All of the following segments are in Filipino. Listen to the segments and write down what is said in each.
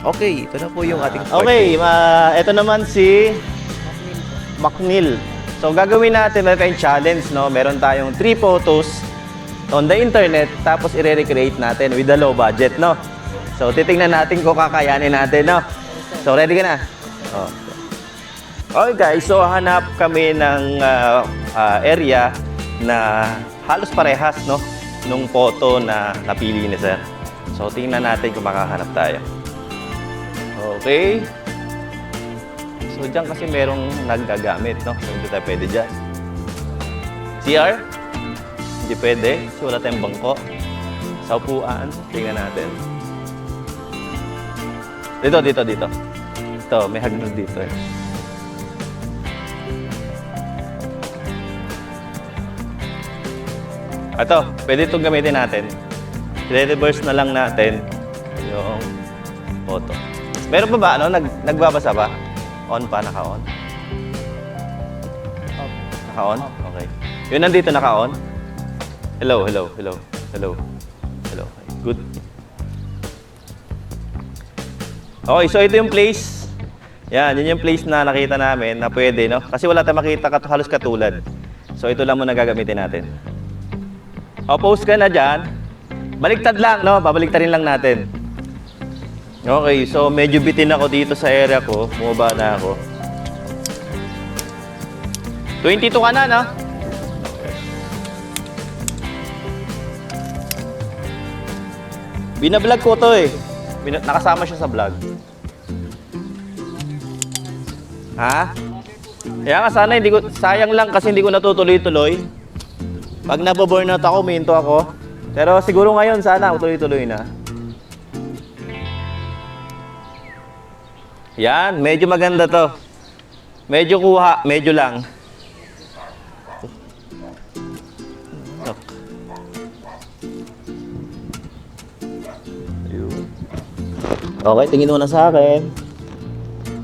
Okay, ito na po yung ating Okay, ito naman si Macnil. So gagawin natin, meron tayong challenge, no? Meron tayong 3 photos on the internet, tapos i-recreate natin with the low budget, no? So titingnan natin kung kakayanin natin, no? So ready ka na? Oh. Okay guys, so hanap kami ng area na halos parehas, no? Nung photo na napili ni sir. So tingnan natin kung makahanap tayo. Okay. So dyan kasi merong naggagamit, no? So hindi tayo pwede dyan. CR? Hindi pwede. So wala tayong bangko. Sa upuan, tingnan natin. Dito. Ito, may hagdan dito eh. Ito, pwede itong gamitin natin. I-reverse na lang natin yung photo. Meron pa ba, ano? Nagbabasa ba? On pa, naka-on? Naka-on? Okay. Yun nandito naka-on? Hello. Good. Okay, so ito yung place. Yan, yun yung place na nakita namin na pwede, no? Kasi wala tayong makita halos katulad. So ito lang muna gagamitin natin. O, post ka na dyan. Baliktad lang, no? Babaliktarin lang natin. Okay, so medyo bitin ako dito sa area ko. Bumaba na ako. 22 ka na, no? Okay. Binablog ko to eh. Nakasama siya sa vlog. Ha? Kaya nga sana hindi ko, sayang lang kasi hindi ko natutuloy-tuloy. Pag nababurnout ako, minto ako. Pero siguro ngayon sana tuloy-tuloy na. Yan, medyo maganda to. Medyo kuha, medyo lang. Okay, tingin mo na sa akin.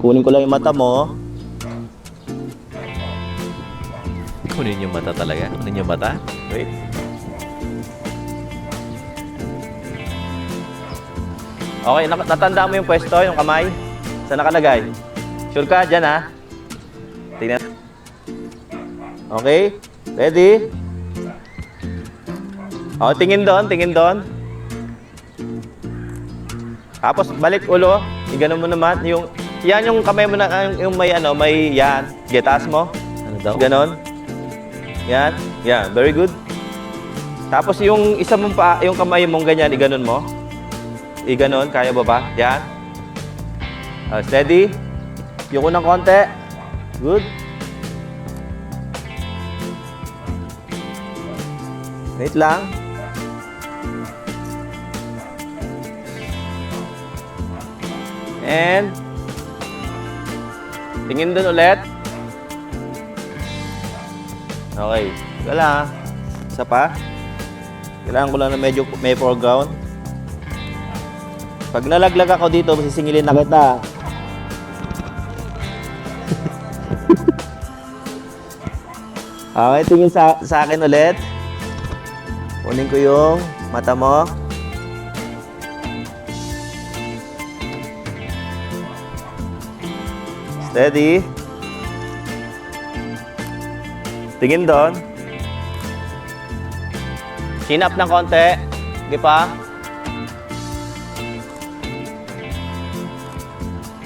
Kunin ko lang yung mata mo. Kunin yung mata talaga. Kunin yung mata. Wait. Okay, natanda mo yung pwesto, yung kamay. Saan nakalagay? Sure ka? Diyan ha? Tingnan. Okay? Ready? O, tingin doon. Tapos balik ulo. Iganon mo naman. Yan yung kamay mo na, yung may ano, may yan. Taas mo. Ano daw? Ganon. Yan. Yan. Very good. Tapos yung isa mong pa, yung kamay mong ganyan, iganon mo. Iganon. Kaya ba ba? Yan. Steady. Yung unang konti. Good. Wait lang. And tingin dun ulit. Okay. Wala. Isa pa. Kailangan ko lang na medyo may foreground. Pag nalaglag ako dito, masisingilin na kita. Okay, tingin sa akin ulit. Kunin ko yung mata mo. Steady. Tingin doon. Chin up ng konti. Hindi pa.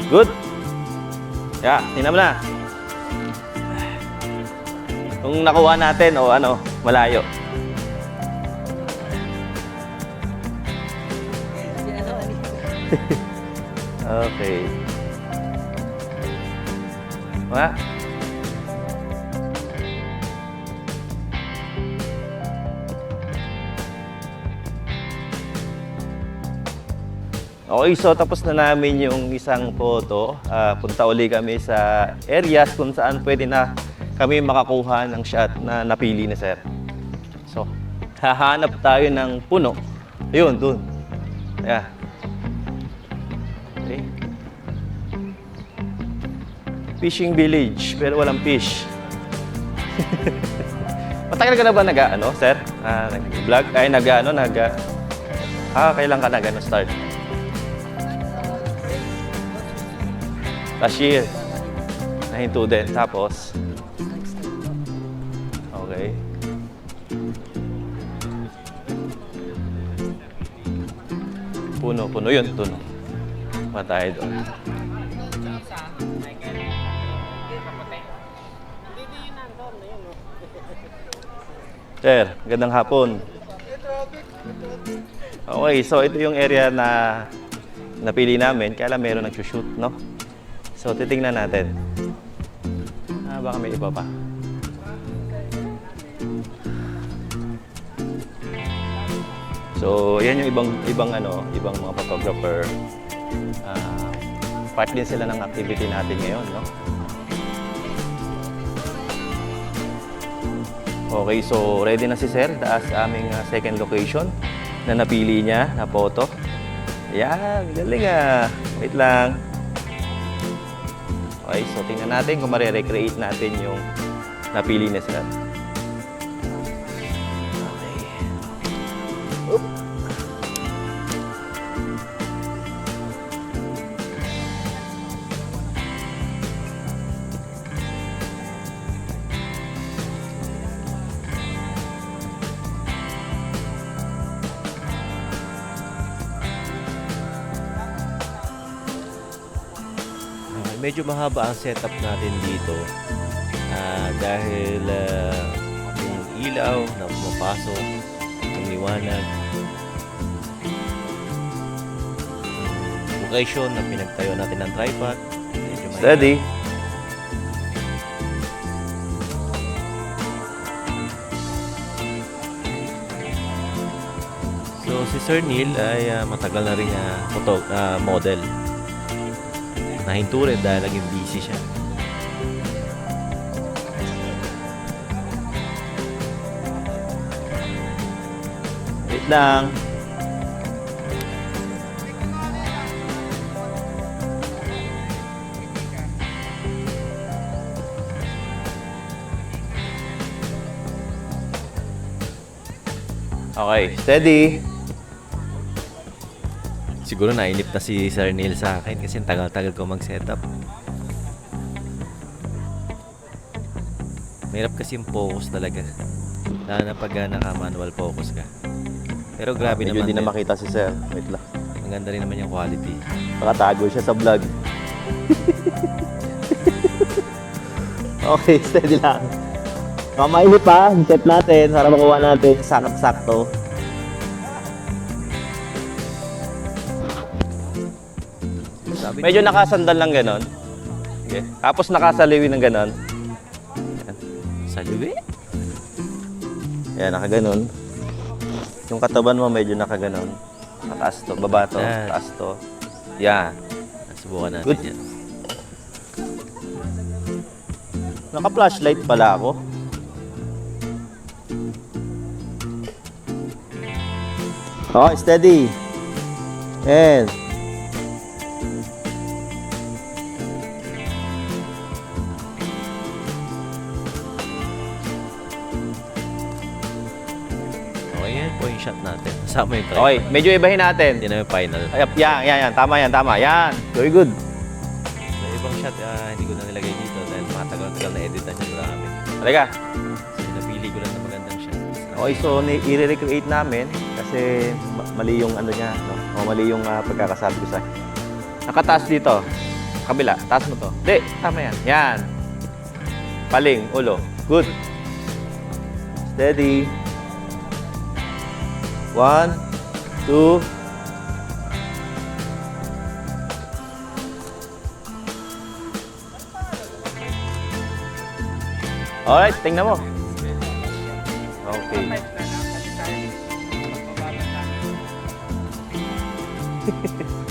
Good. Yeah, tingnan mo na. Kung nakuha natin o ano, malayo. Okay. Mga? Okay, so tapos na namin yung isang photo. Punta uli kami sa areas kung saan pwede na kami makakuha ng shot na napili ni sir. So, hahanap tayo ng puno. Ayun, dun. Yeah. Okay. Fishing village, pero walang fish. Matagal ka na ba nag-ano, sir? Nag-vlog? Ay, kailan ka nag-start? Cashier. Nahinto din. Tapos? Okay. Puno yun. Puno. Matay doon. Sir, gandang hapon. Okay, so ito yung area na napili namin. Kaya lang meron nag-shoot, no? So, titingnan natin. Baka may iba pa. So, yan yung ibang mga photographer. Part din sila ng activity natin ngayon, no? Okay, so ready na si Sir sa aming second location na napili niya na photo. Yan, galing ah. Wait lang. Okay, so tingnan natin kung marirecreate natin yung napili niya Sir. Okay. Oop. Medyo mahaba ang setup natin dito dahil yung ilaw na pumapasok, yung liwanag, location na pinagtayo natin ng tripod. Medyo mahirap. Steady. So si Sir Neil ay matagal na rin model. Nahinto rin dahil naging busy siya. Wait lang. Okay, steady. Siguro nainip na si Sir Neil sa akin kasi tagal-tagal ko mag-setup. Mahirap kasi yung focus talaga. Lalo na pag naka-manual focus ka. Pero grabe Medyo naman. di na makita si Sir. Wait lang. Maganda rin naman yung quality. Nakatago siya sa vlog. Okay, steady lang. Mainit pa, set natin para makuha natin sakto-sakto. Medyo nakasandal lang ganon. Okay. Tapos nakasaliwi ng ganon. Sa luwi? Yan, nakaganon. Yung katawan mo medyo nakaganon. Mataas to, baba to, Yan. taas to. Yan. Subukan natin Good. yan. Naka-flashlight pala ako. Okay, steady. And Okay, yan po yung shot natin. Kasama yung tripod. okay, medyo ibahin natin. Hindi na yung final. Ay, yan. Tama yan. Very good. Sa ibang shot, hindi ko na nilagay dito dahil matagal-tagal na edit na siya namin. Halika. So, napili ko lang na magandang shot. Okay, so i-recreate namin kasi mali yung ano niya, no? O mali yung pagkakasabi ko sa. Nakataas dito. Kabila, taas mo to. Hindi, tama yan. Yan. Paling, ulo. Good. Steady. 1, 2. Alright, tingnan mo. Okay.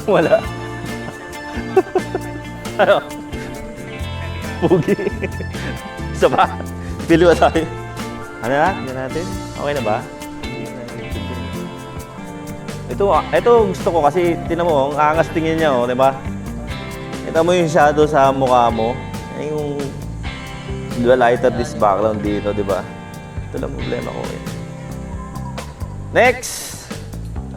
Wala. Ano? Pugi. Isa ba? Pili ba tayo? Ano na? Tingnan natin. Okay na ba? Ito gusto ko kasi tinan mo, ang angas tingin niya, oh, 'di ba? Ito mo yung shadow sa mukha mo. Yung lighter this background dito, 'di ba? Ito lang problema ko eh. Next.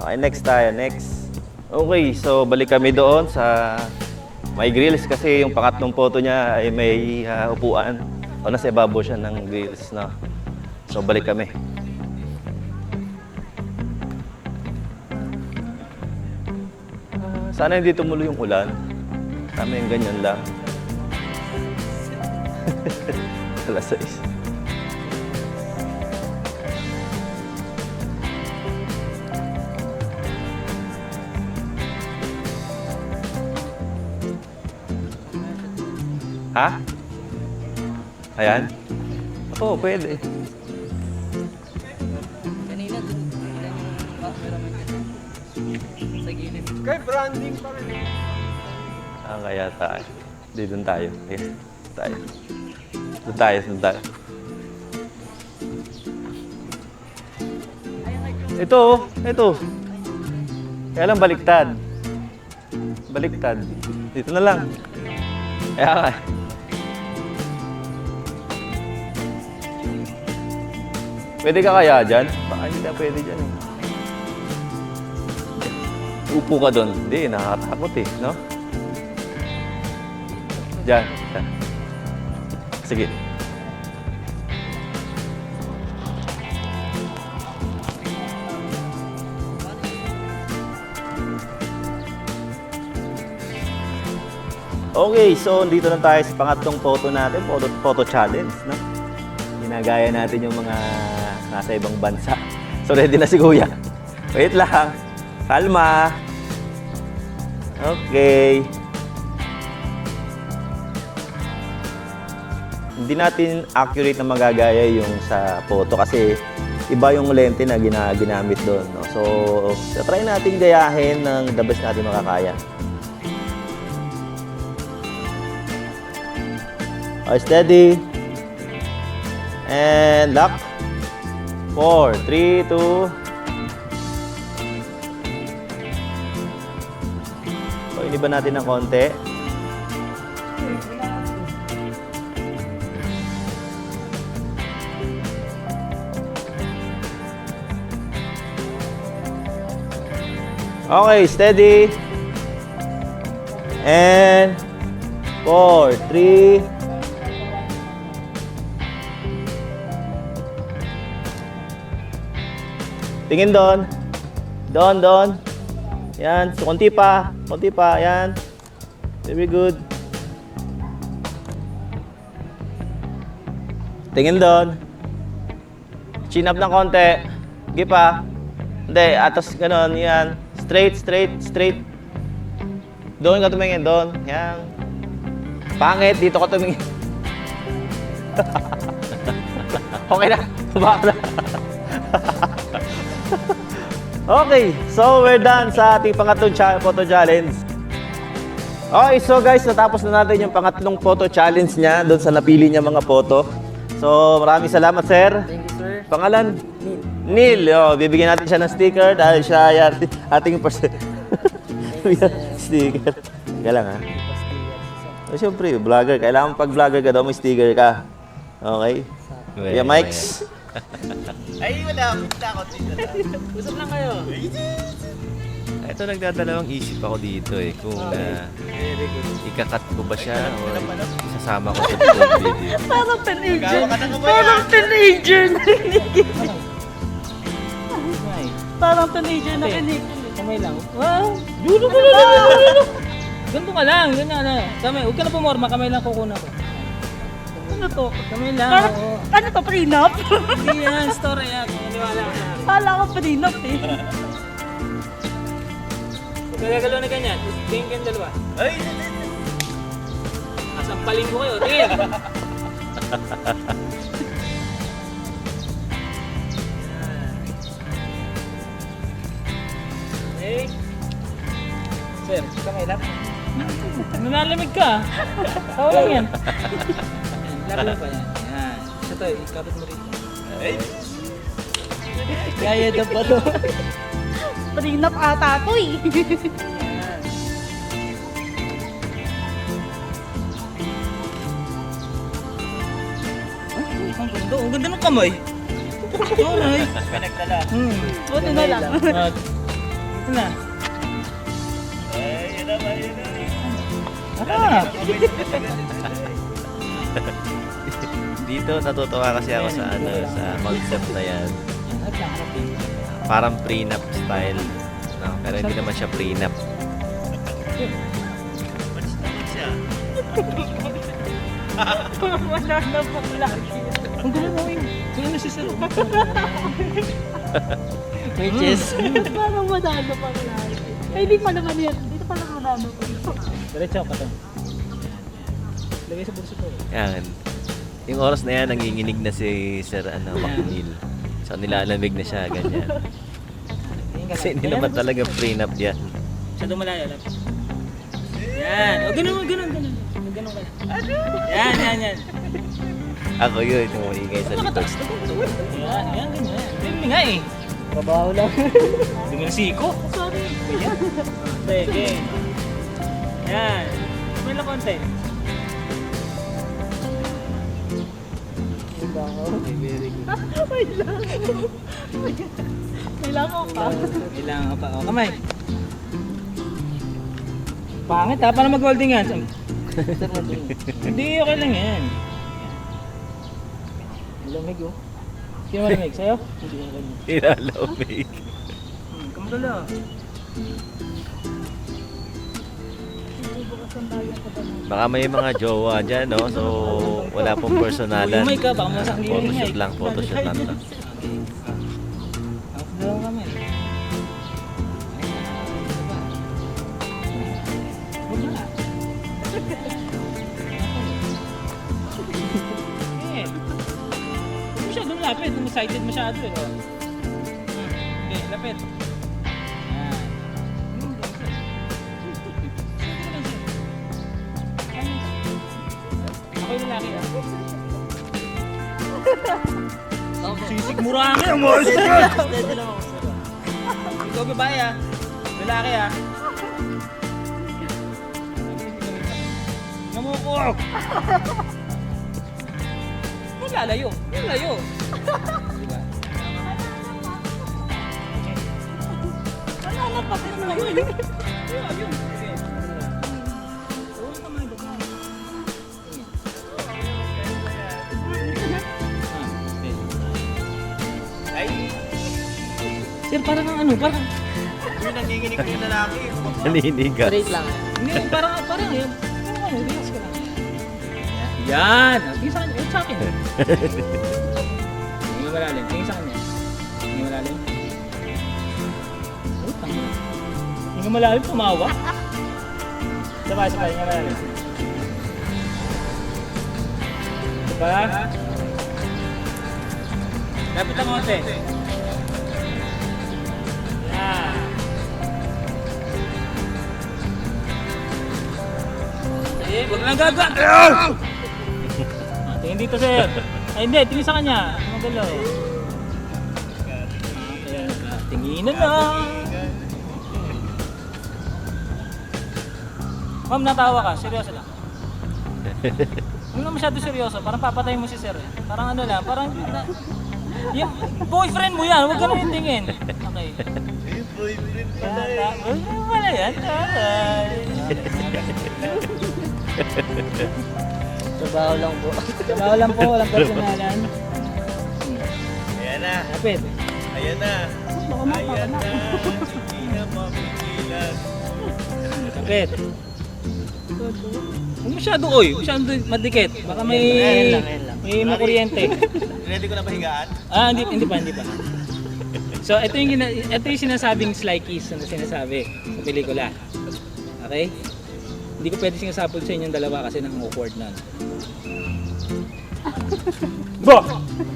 Okay, next tayo, next. Okay, so balik kami doon sa May grills kasi yung pangatlong photo niya ay may upuan. O nasa ibabaw siya ng grills na. So balik kami. Sana hindi tumuloy yung ulan. Sana yung ganyan lang. Alas 6. Ha? Ayan? Oo, pwede. Kanina dun, sa gilid. Kay branding pa rin. Kaya tayo. Hindi, doon tayo. Okay. Tayo. Doon tayo, doon tayo. Ito. Kaya lang baliktad. Baliktad. Dito na lang. Kaya ka. Pwede ka kaya dyan? Baka hindi ka pwede dyan eh. Upo ka doon. Hindi, nakakatakot eh, no? Diyan. Sige. Okay, so dito na tayo sa pangatlong photo natin, photo challenge, no? Ginagaya natin yung mga nasa ibang bansa. So ready na si Kuya. Wait lang. Kalma. Okay. Hindi natin accurate na magagaya yung sa photo kasi iba yung lente na ginamit doon, no? So, try natin gayahin ng the best natin makakaya. Okay, steady. And lock. 4, 3, 2. So, iniba natin ng konti. Okay, steady. And 4, 3. Tingin doon. Doon. Yan. So, konti pa. Yan. Very good. Tingin doon. Chin up ng konti. Sige pa. Hindi. Atas ganon. Yan. Straight. Doon ka tumingin. Doon. Yan. Pangit. Dito ka tumingin. Okay na. Baka na. Okay, so we're done sa ating pangatlong photo challenge. Okay, so guys, natapos na natin yung pangatlong photo challenge niya doon sa napili niya mga photo. So, maraming salamat, sir. Thank you, sir. Pangalan? Neil. Oh, bibigyan natin siya ng sticker dahil siya ay ating sticker. Kaya lang, ha? Siyempre, vlogger. Kailangan pag vlogger ka daw, may sticker ka. Okay? Yeah, Mikes. Ay, wala. Usap lang kayo. Ito nagdadalawang isip ako dito eh. Kung ikakat ko ba siya o isasama ko sa full video. Parang teenager na kinikil. Parang teenager na kinikil. Kamay lang. Wow! Ganito ka lang. Ganyan na. Kamay. Huwag ka na pumorma. Kamay lang kukunan ko. Ano to? Kamay lang. Parang, Oo. ano to, prenup? Hindi yan. Story yan. Maniwala ka na. Kala ko prenup eh. Huwag ka gagalaw na ganyan. Tingin kayong dalawa. Ay! Asampalin ko kayo. Tingin. Okay. Sir, kamay lang. Nanalamig ka. Tao lang yan. Laro pa yan. Yan. Ito, ikapit mo rito. Ay! Kaya na pa to. Prenup ata to eh. Yan. Ang ganda. Ang ganda ng kamay. Alright. Pinagdala. Buti na lang. Ito na. Ay, yun na. Ha? Ah! Dito natutuwa kasi ako sa ano, sa concept na yan. Harap lang, harap din. Parang prenup style. No? Pero hindi naman siya prenup. Wala na pang lagi. Ang gulo mo yun. Gulo na si Sir. Which is... Parang manalo pang lagi. Ay, hindi pa naman yan. Dito pa lang manalo pa. Diretso ka to. Lagay sa bulsa to. Yan. Yung oras na yan, nanginginig na si Sir McNeil. So nilalamig na siya, ganyan. Kasi hindi naman talaga prenup yan. Siya dumalayo lang. Yan. O, ganun, ganun, ganun. Ganun ka. Yan. Ako yun, yung maingay sa likod. Yan, ganyan. Hindi nga eh. Trabaho lang. Hindi mo na siko. Sorry. Sige. Yan. May lang konti. Wait lang. Kailangan ko pa. Kailangan pa. O, kamay. Pangit ha, para mag-holding yan. Hindi, okay lang yan. Lamig oh. Sino malamig? Sa'yo? Hindi ako ganyan. Nilalamig. Kamagala. Baka may mga jowa dyan, no? So, wala pong personalan. Umay ka, baka masang liling nga eh. Photoshoot lang to. Ako daw kami. Wala. Eh. Huwag masyadong lapit. Excited masyado eh. Oh. Okay, lapit. Yan. Ako yung lalaki ah. Sisigmura kami ang mga ikaw babae ah. Lalaki ah. Namuko! Lalayo. Lalayo. Diba? Wala na pa. Ayun. Sige. Oo, tama yung babae. Ay, Sir, parang ang ano, parang... yun nanginginig ko yung lalaki. Naninigas. Hindi, parang yun. Parang ano, relax ka lang. Yan! Tingin sa kanya, wait sa akin. Tingin malalim, tingin sa kanya. Tingin malalim. Oh, tanga. Tingin malalim, tumawa. Sabay, tingin malalim. Diba? Lapit lang konti. Yan. Eh, wag lang gagawin. Tingin dito, sir. Ay, hindi. Tingin sa kanya. Magalaw. Tingin na lang. Ma'am, natawa ka. Seryoso lang. Huwag lang masyado seryoso. Parang papatayin mo si sir. Parang ano lang. Parang... Yung boyfriend mo yan. Huwag ka na yung tingin. Okay. Boyfriend pala Boyfriend pala yan. Trabaho lang po. Trabaho lang po. Walang personalan. Ayan na. Lapit. Ayan na. Baka na, baka Ayan na. na. Hindi na mapigilan. Lapit. Huwag masyado, oy. Masyado madikit. Baka may... Ayan lang. May makuryente. Ready ko na ba higaan? Ah, hindi pa. So, ito yung sinasabing sly kiss na sinasabi sa pelikula. Okay? Hindi ko pwede sinasabol sa inyong dalawa kasi nang awkward na. Ba!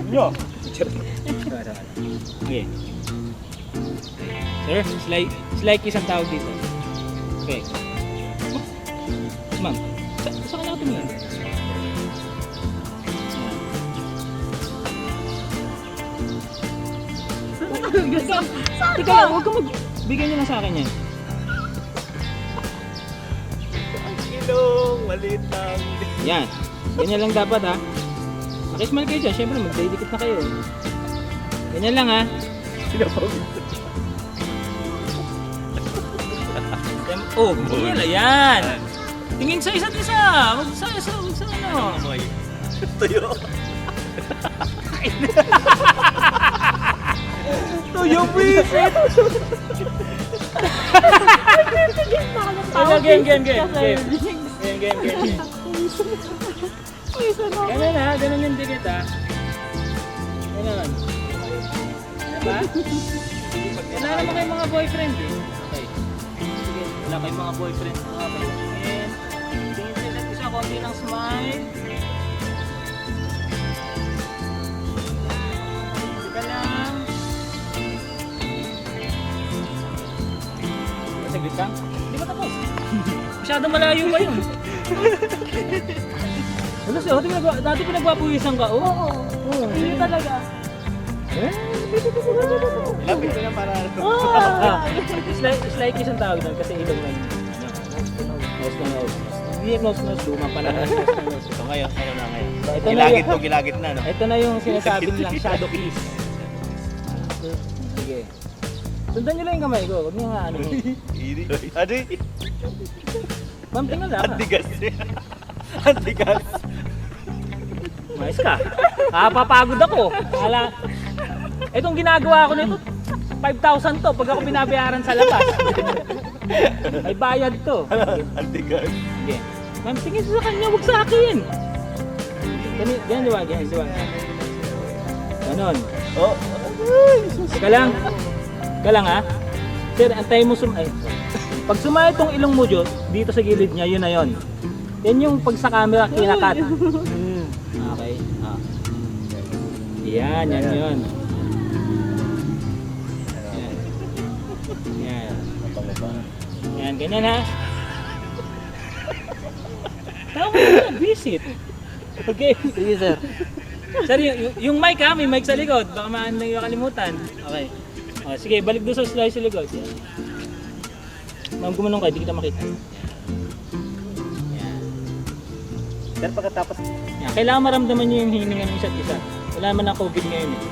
Nyo! Okay. Sir, sly kiss ang tawag dito. Okay. Ma'am, sa kanya ako tumingin. Teka lang, huwag ka bigyan niyo lang sa akin yan. Ilong, maliit lang. Yan. Ganyan lang dapat ha. Makismal kayo dyan. Siyempre magdidikit na kayo. Ganyan lang ha. Oh, ganyan lang. Yan. Tingin sa isa't isa. Huwag sa ano. Amoy. Tuyo. Tuyo, bisit. Tawag Game. Game. Ganun ha, ganun yung dikit ha. Ganun. Diba? Wala naman kayong mga boyfriend eh. Okay. Sige, wala kayong mga boyfriend. Okay. And, tingin sila isa, konti ng smile. Sige lang. Saglit lang. Hindi ba tapos? Masyadong malayo pa yun. Ano siya? Dati pinagpapawisan ka, oh? Oo. Hindi talaga. Lapit ko na para... It's like isang tawag doon kasi ilong na yun. Nose to nose. Hindi nose to nose, luma pa na. So ngayon, ano na ngayon? So, ito na Gilagit yung- to, gilagit na, no? Ito na yung sinasabi nilang shadow kiss. Sige. Sundan nyo lang yung kamay ko, huwag nyo nga ano. Iri. Adi. Ma'am, tingnan lang. Antigas. Antigas. Mais ka. Papagod ako. Itong ginagawa ko nito, 5,000 to pag ako binabayaran sa labas. May bayad to. Antigas. Sige. Ma'am, tingin sa kanya, huwag sa akin. Ganyan diba? Ganyan diba? Ganon. Oh. Teka lang ha. Sir, antayin mo pag sumaya itong ilong mo Diyos, dito sa gilid niya, yun na yun. Yan yung pag sa camera, kinakat. Okay. Yan yun. Yan, ganyan ha. Tawag na, visit. Okay. Sige, sir. Sir, yung mic ha, may mic sa likod. Baka makalimutan. Okay. Sige, balik doon sa slide sa likod. Yan. Ma'am, gumanong kayo, di kita makita. Yan. Sir, pagkatapos... Yan. Kailangan maramdaman nyo yung hininga ng isa't isa. Wala man ang COVID ngayon eh.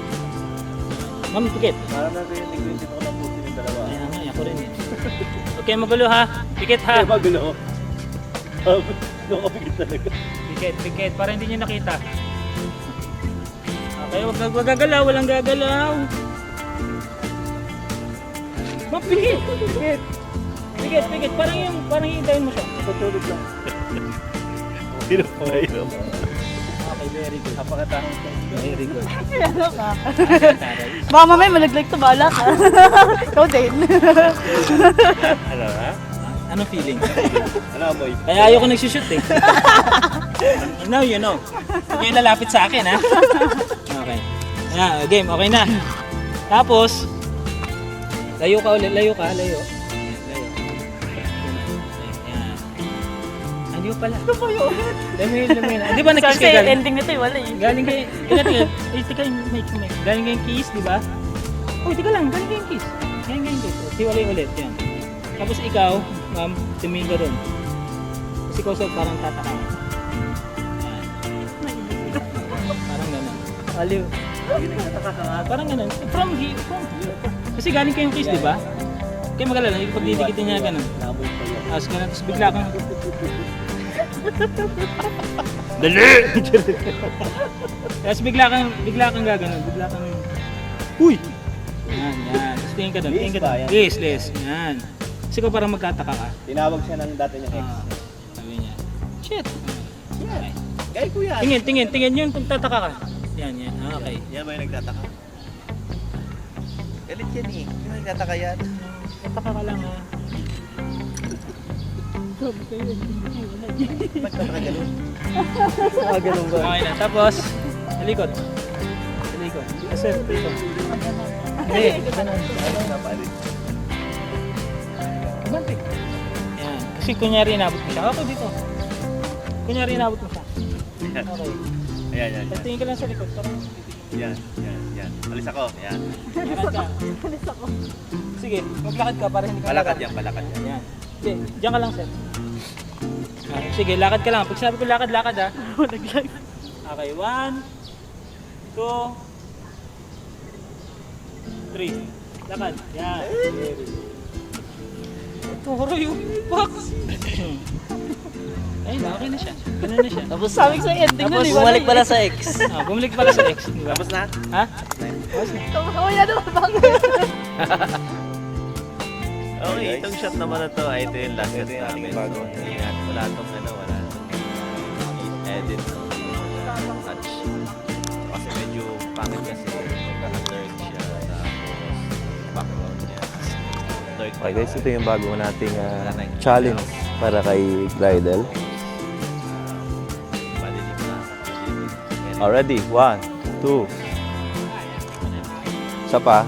Ma'am, pikit. Parang narinig yung dito ko ng puso yung dalawa. Ayan nga, ako rin eh. Okay, magulo ha. Pikit ha. Ay, magulo. Nakapigit talaga. Pikit, para hindi nyo nakita. Okay, wag gagalaw, walang gagalaw. Mapikit! Pikit, parang hintayin mo siya. Tutulog lang. Hirap pa hirap. Okay, very good. Napakatahong ko. Very good. Ano ka? Baka mamaya malaglag to, bala ka. Ikaw din. Ano ha? Anong feeling? Ano amoy? Kaya ayoko nagsushoot eh. Now you know. Huwag kayo lalapit sa akin ha. Okay. Game, okay na. Tapos, layo ka ulit, layo. Layo. Yan. Ano pala? Ano ba yun? Lumin. Di ba nag-kiss Kasi ka galing? ending nito wala eh. Galing kayo, tika yung mic. Galing kayong kiss, di ba? Uy, tika lang, galing kayong kiss. Galing kayong kiss. Tiwalay ulit, yan. Tapos ikaw, ma'am, tumingin ka dun. Kasi ikaw sir, parang tataka. Yan. Parang gano'n. Aliw. Parang gano'n. From here. Kasi galing kayong kiss, di ba? Kaya magalala, yung pagdidikitin niya gano'n. Namoy pa yun. Tapos gano'n, tapos bigla kang... Dali! Tapos bigla kang gaganon, bigla kang... Uy! Yan. Tapos tingin ka doon, Liis ba yan? Liis. Yan. Kasi ko parang magkataka ka. Tinawag siya ng dati niyang ex. Sabi niya, shit! Okay. Gay ko yan. Tingin yun kung tataka ka. Yan. Okay. Yan ba yung nagtataka? Galit yan eh. Yung nagtataka yan. Tataka ka lang ha. Ba't ka nakaganon? Ganun ba? Okay na. Tapos, sa likod. Sir, dito. Hindi, ganun. Ano nga pala? Bantik. Yan. Kasi kunyari inabot mo siya. Ako dito. Kunyari inabot mo siya. Okay. Ayan. Tapos tingin ka lang sa likod. Parang Yan. Alis ako. Yan. lakad ka. Sige, maglakad ka para hindi ka Palakad yan. Yan. Sige, diyan ka lang sir. Sige, lakad ka lang. Pag sabi ko lakad ha. Okay, 1, 2, 3. Lakad. Yan. Turo yung box. Ayun na, okay na siya. Ganun na siya. Tapos, Sabi ko sa ending na, tapos di ba? bumalik pala sa ex. Bumalik pala sa ex, di ba? Tapos na? Ha? Tapos na. Kaya naman bang? Okay, itong shot naman na to, ay ito yung last shot namin. So, wala tong ano, wala tong edit no? Touch. Kasi medyo pangit kasi naka-dark siya, tapos background niya. Dark. Okay guys, ito yung bago nating challenge para kay Glidel. Madilim na. Already, 1, 2. Isa pa.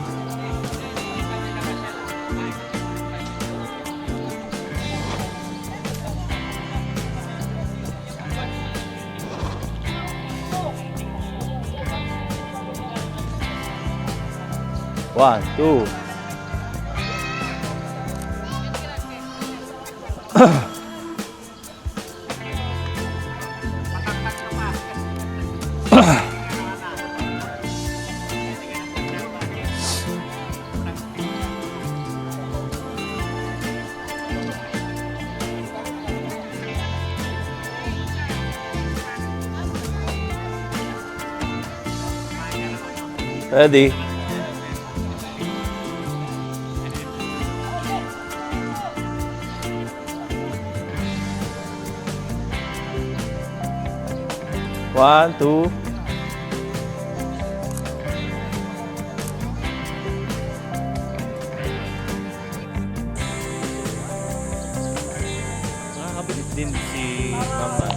One, two. Ready? One, two. Nakakabilib din si Mama.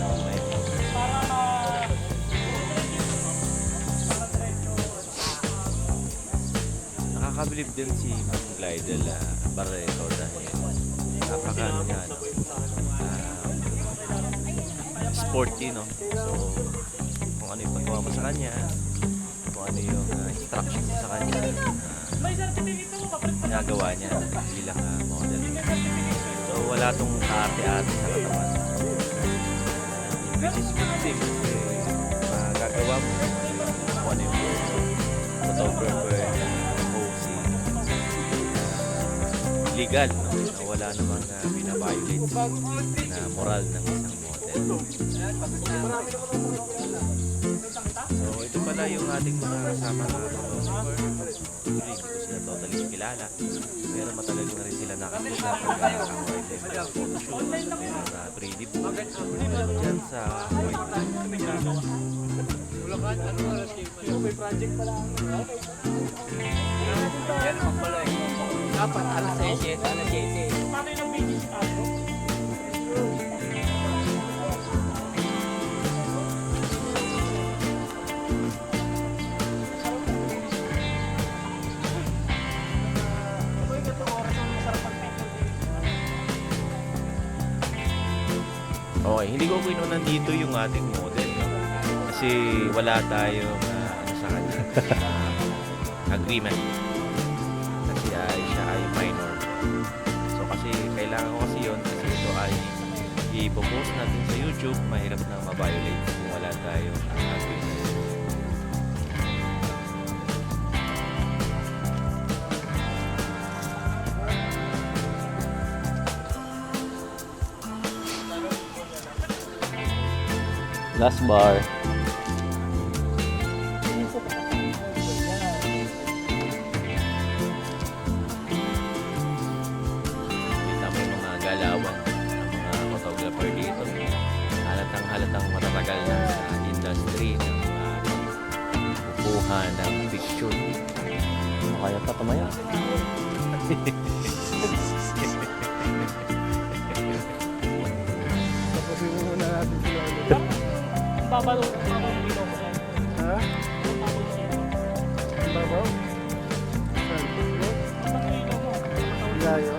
Nakakabilib din si Ma'am Glidel Barreto dahil napaka ano niya, sporty, no? So, kung ano yung paggawa mo sa kanya, kung ano yung instructions sa kanya, ginagawa niya bilang model. So, wala tong kaarte-arte sa katawan. Which is good thing kasi magagawa mo kung ano yung photographer posing legal, no? Na wala namang binabiolate na moral ng isang model. So, ito pala yung ating mga kasama na photographer. Hindi ko sila totally kilala. Pero matagal na rin sila nakakita pag-away ng photoshoot. Meron na 3D po. Diyan sa Dapat alas 7, alas 7. Okay, hindi ko kinunan dito yung ating model, no? Kasi wala tayong ano sa kanya, agreement. Kasi siya ay minor. So kasi kailangan ko kasi yun kasi ito ay ipopost natin sa YouTube, mahirap na ma-violate kung wala tayong agreement. Last bar. Kita mo yung mga galawan ng mga photographer dito. Halatang matatagal na sa industry ng kukuha ng picture. Kaya pa tumaya. Babalo ko yan. Ha? Babaw? Layo.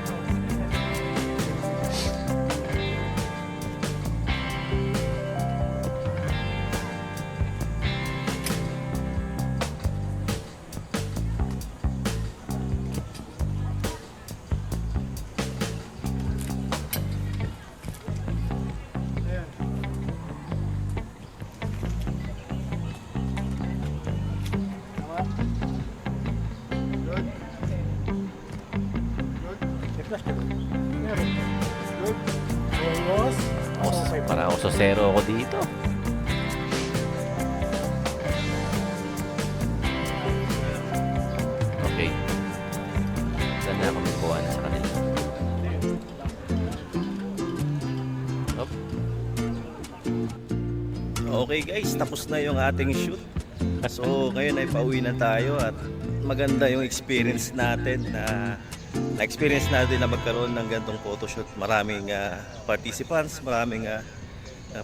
Para ako sa zero ako dito. Okay. Saan na ako magkuha na sa kanila? Hop. Okay guys, tapos na yung ating shoot. So ngayon ay pauwi na tayo at maganda yung experience natin na experience natin na magkaroon ng gantong photoshoot. Maraming participants, maraming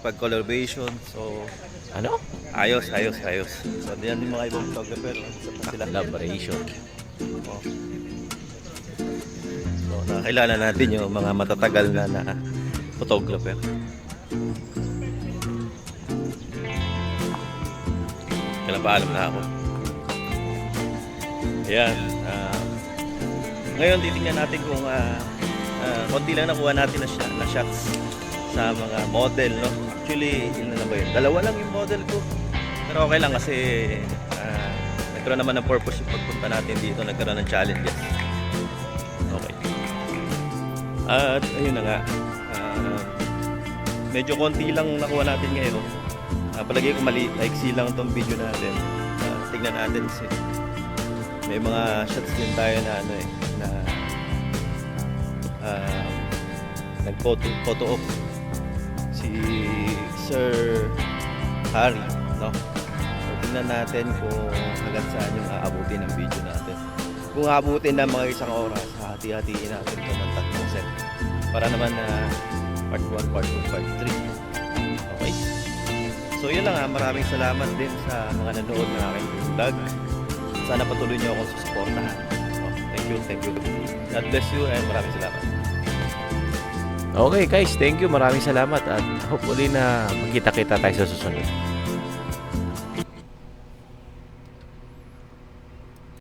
pag-collaboration. So Ano? ayos. So diyan yung mga ibang photographer. Isa pa sila. Collaboration. Oh. So nakakilala natin yung mga matatagal na photographer. Paalam na ako. Ayan. Ngayon, titingnan natin kung konti lang nakuha natin na shots sa mga model, no? Actually, ilan na ba yun? Dalawa lang yung model ko. Pero okay lang kasi nagkaroon naman ng purpose yung pagpunta natin dito. Nagkaroon ng challenges. Okay. At ayun na nga. Medyo konti lang nakuha natin ngayon. Palagi ko maiksi lang itong video natin. Tignan natin may mga shots din tayo na nag-photo op si Sir Harry, no? So tignan natin kung hanggang saan yung aabutin ng video natin. Kung aabutin ng mga isang oras, hati-hatiin natin ito ng 3 set para naman na part 1, part 2, part 3. Okay? So yun lang, maraming salamat din sa mga nanood ng aking vlog. Sana patuloy niyo akong susuportahan. So, thank you. God bless you and maraming salamat. Okay guys, thank you. Maraming salamat at hopefully na magkita-kita tayo sa susunod.